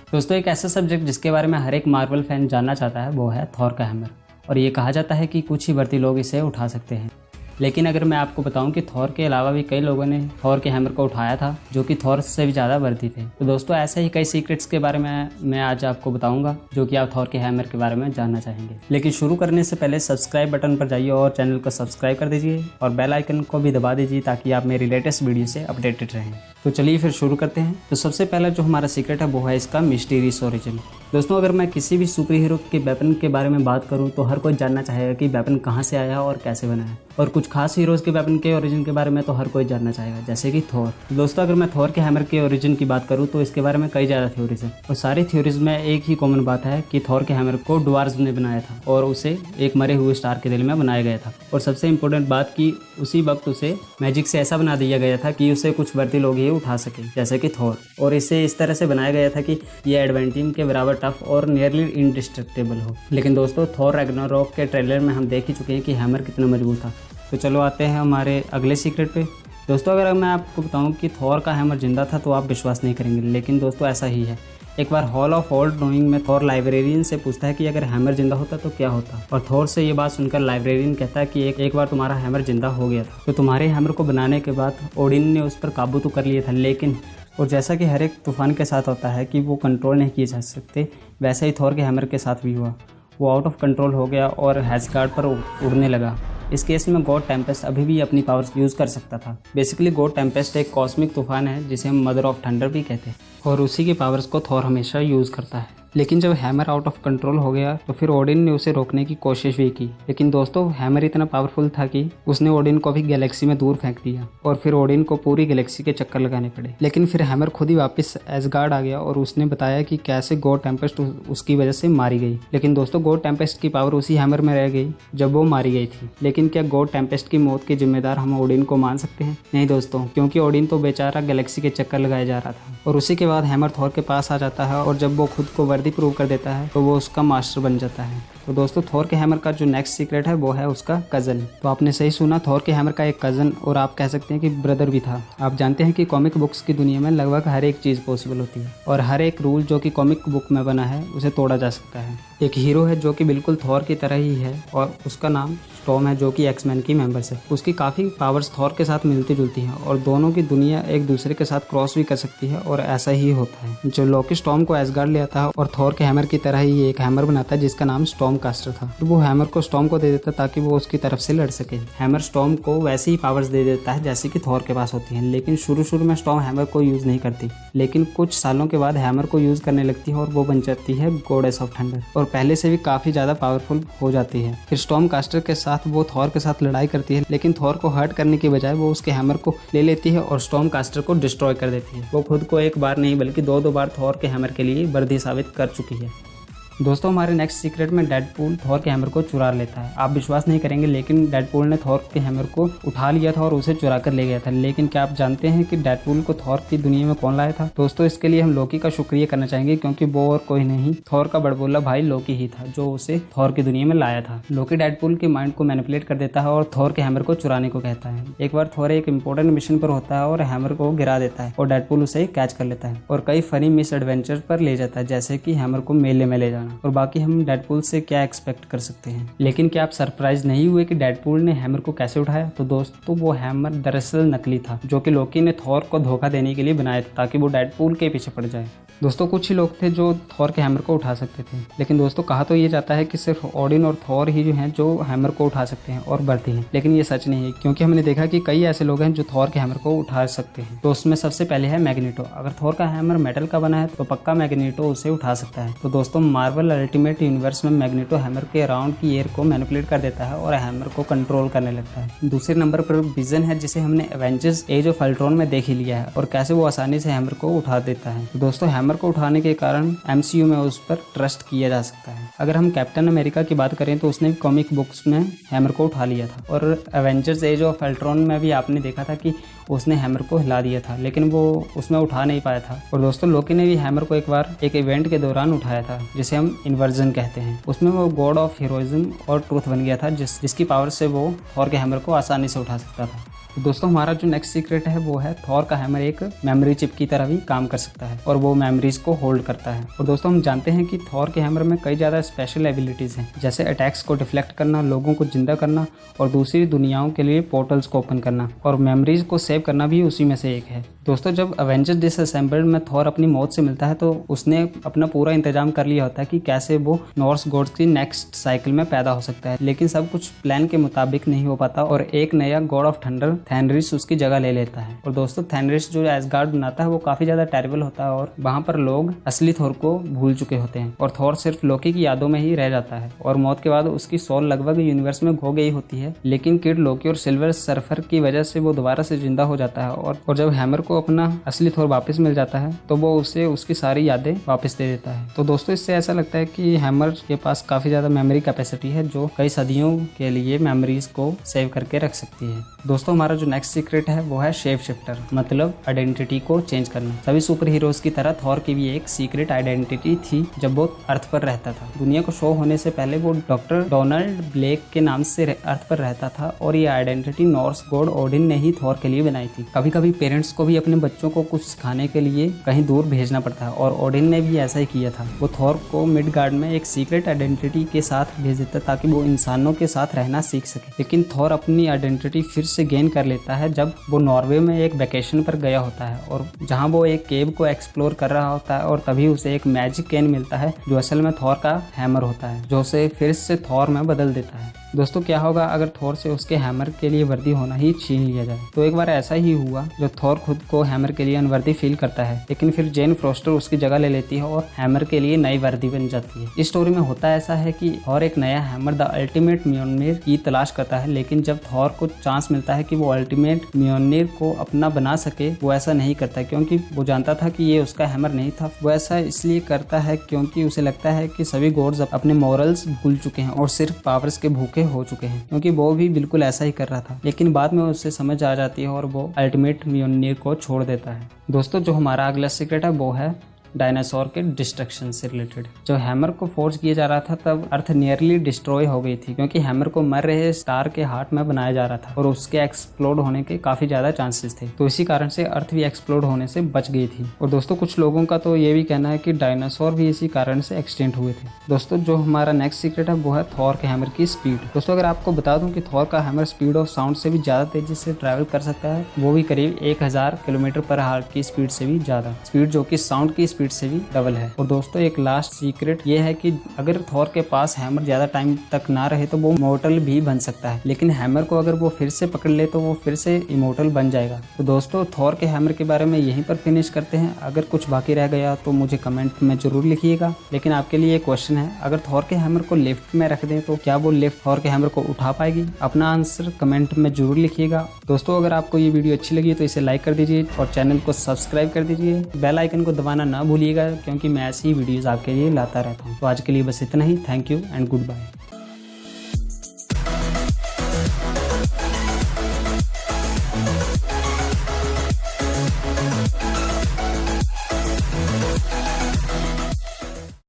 दोस्तों एक ऐसा सब्जेक्ट जिसके बारे में हर एक मार्वल फैन जानना चाहता है वो है थॉर का हैमर। और ये कहा जाता है कि कुछ ही वर्दी लोग इसे उठा सकते हैं। लेकिन अगर मैं आपको बताऊं कि थॉर के अलावा भी कई लोगों ने थॉर के हैमर को उठाया था जो कि थॉर से भी ज़्यादा वर्दी थे। तो दोस्तों ऐसे ही कई सीक्रेट्स के बारे में मैं आज आपको बताऊंगा जो कि आप थॉर के हैमर के बारे में जानना चाहेंगे। लेकिन शुरू करने से पहले सब्सक्राइब बटन पर जाइए और चैनल को सब्सक्राइब कर दीजिए और बेल आइकन को भी दबा दीजिए ताकि आप मेरी लेटेस्ट वीडियो से अपडेटेड रहें। तो चलिए फिर शुरू करते हैं। तो सबसे पहला जो हमारा सीक्रेट है वो है इसका मिस्टीरियस ओरिजिन। दोस्तों अगर मैं किसी भी सुपर हीरो के वेपन के बारे में बात करूं तो हर कोई जानना चाहेगा कि वेपन कहां से आया और कैसे बना है। और कुछ खास हीरोज़ के वेपन के ओरिजिन के बारे में तो हर कोई जानना चाहेगा, जैसे कि थॉर। दोस्तों अगर मैं थॉर के हैमर के ओरिजिन की बात करूं तो इसके बारे में कई ज़्यादा थ्योरीज हैं और सारी थ्योरीज में एक ही कॉमन बात है कि थॉर के हैमर को ड्वार्व्स ने बनाया था और उसे एक मरे हुए स्टार के दिल में बनाया गया था। और सबसे इम्पोर्टेंट बात कि उसी वक्त उसे मैजिक से ऐसा बना दिया गया था कि उसे कुछ वर्दी लोग ही उठा सके, जैसे कि थॉर। और इसे इस तरह से बनाया गया था कि ये एडवेंटिन के बराबर टफ और नियरली इंडिस्ट्रक्टेबल हो। लेकिन दोस्तों थॉर रैग्नारोक के ट्रेलर में हम देख ही चुके हैं कि हैमर कितना मजबूत था। तो चलो आते हैं हमारे अगले सीक्रेट पे। दोस्तों अगर मैं आपको बताऊं कि थॉर का हैमर जिंदा था तो आप विश्वास नहीं करेंगे, लेकिन दोस्तों ऐसा ही है। एक बार हॉल ऑफ ओल्ड नोइंग में थॉर लाइब्रेरियन से पूछता है कि अगर हैमर जिंदा होता तो क्या होता। और थॉर से ये बात सुनकर लाइब्रेरियन कहता है कि एक बार तुम्हारा हैमर जिंदा हो गया था तो तुम्हारे हैमर को बनाने के बाद ओडिन ने उस पर काबू तो कर लिया था, लेकिन और जैसा कि हर एक तूफान के साथ होता है कि वो कंट्रोल नहीं किए जा सकते, वैसे ही थॉर के हैमर के साथ भी हुआ। वो आउट ऑफ कंट्रोल हो गया और हैसगार्ड पर उड़ने लगा। इस केस में गॉड टेम्पेस्ट अभी भी अपनी पावर्स यूज़ कर सकता था। बेसिकली गॉड टेम्पेस्ट एक कॉस्मिक तूफान है जिसे हम मदर ऑफ थंडर भी कहते हैं और उसी की पावर्स को थॉर हमेशा यूज़ करता है। लेकिन जब हैमर आउट ऑफ कंट्रोल हो गया तो फिर ओडिन ने उसे रोकने की कोशिश भी की, लेकिन दोस्तों हैमर इतना पावरफुल था कि उसने ओडिन को भी गैलेक्सी में दूर फेंक दिया और फिर ओडिन को पूरी गैलेक्सी के चक्कर लगाने पड़े। लेकिन फिर हैमर खुद ही वापस एसगार्ड आ गया और उसने बताया कि कैसे गॉड टेम्पेस्ट उसकी वजह से मारी गई। लेकिन दोस्तों गॉड टेम्पेस्ट की पावर उसी हैमर में रह गई जब वो मारी गई थी। लेकिन क्या गॉड टेम्पेस्ट की मौत के जिम्मेदार हम ओडिन को मान सकते हैं? नहीं दोस्तों, क्योंकि ओडिन तो बेचारा गैलेक्सी के चक्कर लगाया जा रहा था। और उसी के बाद हैमर थॉर के पास आ जाता है और जब वो खुद को वर्दी प्रूव कर देता है तो वो उसका मास्टर बन जाता है। तो दोस्तों थॉर के हैमर का जो नेक्स्ट सीक्रेट है वो है उसका कज़न। तो आपने सही सुना, थॉर के हैमर का एक कज़न और आप कह सकते हैं कि ब्रदर भी था। आप जानते हैं कि कॉमिक बुक्स की दुनिया में लगभग हर एक चीज़ पॉसिबल होती है और हर एक रूल जो कि कॉमिक बुक में बना है उसे तोड़ा जा सकता है। एक हीरो है जो कि बिल्कुल थॉर की तरह ही है और उसका नाम स्टॉर्म है जो कि एक्समैन की मेंबर्स है। उसकी काफ़ी पावर्स थॉर के साथ मिलती जुलती हैं और दोनों की दुनिया एक दूसरे के साथ क्रॉस भी कर सकती है और ऐसा ही होता है। जो लोकी स्टॉर्म को एसगार्ड ले आता है और थॉर के हैमर की तरह ही एक हैमर बनाता है जिसका नाम स्टॉर्म कास्टर था। तो वो हैमर को स्टॉर्म को दे देता ताकि वो उसकी तरफ से लड़ सके। हैमर स्टॉर्म को वैसे ही पावर्स दे देता है जैसे कि थॉर के पास होती हैं, लेकिन शुरू में स्टॉर्म हैमर को यूज़ नहीं करती, लेकिन कुछ सालों के बाद हैमर को यूज़ करने लगती है और वो बन जाती है गॉडेस ऑफ थंडर और पहले से भी काफ़ी ज़्यादा पावरफुल हो जाती है। फिर स्टॉर्म कास्टर के साथ वो थॉर के साथ लड़ाई करती है, लेकिन थॉर को हर्ट करने की बजाय वो उसके हैमर को ले लेती है और स्टॉर्म कास्टर को डिस्ट्रॉय कर देती है। वो खुद को एक बार नहीं बल्कि दो बार थॉर के हैमर के लिए वर्दी साबित कर चुकी है। दोस्तों हमारे नेक्स्ट सीक्रेट में डेडपूल थॉर के हैमर को चुरा लेता है। आप विश्वास नहीं करेंगे, लेकिन डेडपूल ने थॉर के हैमर को उठा लिया था और उसे चुरा कर ले गया था। लेकिन क्या आप जानते हैं कि डेडपूल को थॉर की दुनिया में कौन लाया था? दोस्तों इसके लिए हम लोकी का शुक्रिया करना चाहेंगे, क्योंकि वो और कोई नहीं थॉर का बड़बोला भाई लोकी ही था जो उसे थॉर की दुनिया में लाया था। लोकी डेडपूल के माइंड को मैनिपुलेट कर देता है और थॉर के हैमर को चुराने को कहता है। एक बार थॉर एक इंपॉर्टेंट मिशन पर होता है और हैमर को गिरा देता है और डेडपूल उसे कैच कर लेता है और कई फनी मिस एडवेंचर पर ले जाता है, जैसे कि हैमर को मेले में ले जाना। और बाकी हम डेडपूल से क्या एक्सपेक्ट कर सकते हैं। लेकिन क्या आप सरप्राइज नहीं हुए कि डेडपूल ने हैमर को कैसे उठाया? तो दोस्तों वो हैमर दरअसल नकली था जो कि लोकी ने थॉर को धोखा देने के लिए बनाया था ताकि वो डेडपूल के पीछे पड़ जाए। दोस्तों कुछ ही लोग थे जो थॉर के हैमर को उठा सकते थे, लेकिन दोस्तों कहा तो ये जाता है कि सिर्फ ओडिन और थॉर ही जो हैं जो हैमर को उठा सकते हैं और बढ़ती हैं, लेकिन ये सच नहीं है, क्योंकि हमने देखा कि कई ऐसे लोग हैं जो थॉर के हैमर को उठा सकते हैं। तो उसमें सबसे पहले है मैग्नेटो। अगर थॉर का हैमर मेटल का बना है तो पक्का मैग्नेटो उसे उठा सकता है। तो दोस्तों मार्वल अल्टीमेट यूनिवर्स में मैग्नेटो हैमर के अराउंड की एयर को मैनिपुलेट कर देता है और हैमर को कंट्रोल करने लगता है। दूसरे नंबर पर विजन है, जिसे हमने एवेंजर्स एज ऑफ अल्ट्रॉन में देख ही लिया है और कैसे वो आसानी से हैमर को उठा देता है। तो दोस्तों हैमर को उठाने के कारण एमसीयू में उस पर ट्रस्ट किया जा सकता है। अगर हम कैप्टन अमेरिका की बात करें तो उसने कॉमिक बुक्स में हैमर को उठा लिया था और एवेंजर्स एज ऑफ अल्ट्रॉन में भी आपने देखा था कि उसने हैमर को हिला दिया था, लेकिन वो उसमें उठा नहीं पाया था। और दोस्तों लोकी ने भी हैमर को एक बार एक इवेंट के दौरान उठाया था जिसे हम इन्वर्जन कहते हैं। उसमें वो गॉड ऑफ हीरोइज्म और ट्रूथ बन गया था जिसकी पावर से वो थॉर के हैमर को आसानी से उठा सकता था। तो दोस्तों हमारा जो नेक्स्ट सीक्रेट है वो है थॉर का हैमर एक मेमोरी चिप की तरह भी काम कर सकता है और वो मेमोरीज को होल्ड करता है। और दोस्तों हम जानते हैं कि थॉर के हैमर में कई ज़्यादा स्पेशल एबिलिटीज़ हैं, जैसे अटैक्स को डिफ्लेक्ट करना, लोगों को जिंदा करना और दूसरी दुनियाओं के लिए पोर्टल्स को ओपन करना, और मेमोरीज को सेव करना भी उसी में से एक है। दोस्तों जब अवेंजर्स डिसअसेंबल्ड में थॉर अपनी मौत से मिलता है तो उसने अपना पूरा इंतजाम कर लिया होता है कि कैसे वो नॉर्स गॉड्स की नेक्स्ट साइकिल में पैदा हो सकता है, लेकिन सब कुछ प्लान के मुताबिक नहीं हो पाता और एक नया गॉड ऑफ थंडर थेनरिस उसकी जगह ले लेता है। और दोस्तों थेनरिस जो एसगार्ड बनाता है वो काफी ज्यादा टेरिबल होता है और वहाँ पर लोग असली थॉर को भूल चुके होते हैं और थॉर सिर्फ लोकी की यादों में ही रह जाता है। और मौत के बाद उसकी सोल लगभग यूनिवर्स में खो गई होती है, लेकिन किड लोकी और सिल्वर सर्फर की वजह से वो दोबारा से जिंदा हो जाता है और जब हैमर को अपना असली थॉर वापस मिल जाता है तो वो उसे उसकी सारी यादें वापस दे देता है। तो दोस्तों इससे ऐसा लगता है कि हैमर के पास काफी ज्यादा मेमोरी कैपेसिटी है जो कई सदियों के लिए मेमोरीज को सेव करके रख सकती है। दोस्तों हमारा जो नेक्स्ट सीक्रेट है वो है शेप शिफ्टर, मतलब आइडेंटिटी को चेंज करना। सभी सुपर हीरोज की तरह थॉर की भी एक सीक्रेट आइडेंटिटी थी जब वो अर्थ पर रहता था। दुनिया को शो होने से पहले वो डॉक्टर डोनाल्ड ब्लेक के नाम से अर्थ पर रहता था और ये आइडेंटिटी नॉर्स गॉड ओडिन ने ही थॉर के लिए बनाई थी। कभी कभी पेरेंट्स को भी अपने बच्चों को कुछ सिखाने के लिए कहीं दूर भेजना पड़ता है और ओडिन ने भी ऐसा ही किया था। वो थॉर को मिडगार्ड में एक सीक्रेट आइडेंटिटी के साथ भेज देता ताकि वो इंसानों के साथ रहना सीख सके, लेकिन थॉर अपनी आइडेंटिटी फिर से गेन कर लेता है जब वो नॉर्वे में एक वैकेशन पर गया होता है और जहां वो एक केव को एक्सप्लोर कर रहा होता है और तभी उसे एक मैजिक कैन मिलता है जो असल में थॉर का हैमर होता है, जो उसे फिर से थॉर में बदल देता है। दोस्तों क्या होगा अगर थॉर से उसके हैमर के लिए वर्दी होना ही छीन लिया जाए। तो एक बार ऐसा ही हुआ जो थॉर खुद को हैमर के लिए अनवर्दी फील करता है, लेकिन फिर जेन फ्रॉस्टर उसकी जगह ले लेती है और हैमर के लिए नई वर्दी बन जाती है। इस स्टोरी में होता ऐसा है कि थॉर एक नया हैमर द अल्टीमेट म्योल्निर की तलाश करता है, लेकिन जब थॉर को चांस मिलता है कि वो अल्टीमेट म्योल्निर को अपना बना सके, वो ऐसा नहीं करता क्योंकि वो जानता था कि ये उसका हैमर नहीं था। वो ऐसा इसलिए करता है क्योंकि उसे लगता है कि सभी गॉड्स अपने मॉरल्स भूल चुके हैं और सिर्फ पावर्स के भूखे हो चुके हैं, क्योंकि वो भी बिल्कुल ऐसा ही कर रहा था। लेकिन बाद में उसे समझ आ जाती है और वो अल्टीमेट म्योल्निर को छोड़ देता है। दोस्तों जो हमारा अगला सीक्रेट है वो है डायनासोर के डिस्ट्रक्शन से रिलेटेड। जब हैमर को फोर्स किया जा रहा था तब अर्थ नियरली डिस्ट्रॉय हो गई थी, क्योंकि हैमर को मर रहे स्टार के हार्ट में बनाया जा रहा था और उसके एक्सप्लोड होने के काफी ज्यादा चांसेस थे। तो इसी कारण से अर्थ भी एक्सप्लोड होने से बच गई थी। और दोस्तों कुछ लोगों का तो ये भी कहना है कि डायनासोर भी इसी कारण से एक्सटिंक्ट हुए थे। दोस्तों जो हमारा नेक्स्ट सीक्रेट है वो है थॉर के हैमर की स्पीड। दोस्तों अगर आपको बता दूं कि थॉर का हैमर स्पीड ऑफ साउंड से भी ज्यादा तेजी से ट्रैवल कर सकता है, वो भी करीब 1000 किलोमीटर/आवर की स्पीड से भी ज्यादा, स्पीड जो कि साउंड की स्पीड से भी डबल है। और दोस्तों एक लास्ट सीक्रेट ये है कि अगर थॉर के पास हैमर ज्यादा टाइम तक ना रहे तो वो इमोर्टल भी बन सकता है, लेकिन हैमर को अगर वो फिर से पकड़ ले तो वो फिर से इमोर्टल बन जाएगा। तो दोस्तों थॉर के हैमर के बारे में यहीं पर फिनिश करते हैं। अगर कुछ बाकी रह गया तो मुझे कमेंट में जरूर लिखिएगा। लेकिन आपके लिए एक क्वेश्चन है, अगर थॉर के हैमर को लिफ्ट में रख दें तो क्या वो लिफ्ट थॉर के हैमर को उठा पाएगी? अपना आंसर कमेंट में जरूर लिखिएगा। दोस्तों अगर आपको ये वीडियो अच्छी लगी तो इसे लाइक कर दीजिए और चैनल को सब्सक्राइब कर दीजिए। बेल आइकन को दबाना ना भूलिएगा, क्योंकि मैं ऐसी वीडियोस आपके लिए लाता रहता हूँ। तो आज के लिए बस इतना ही। Thank you and good bye.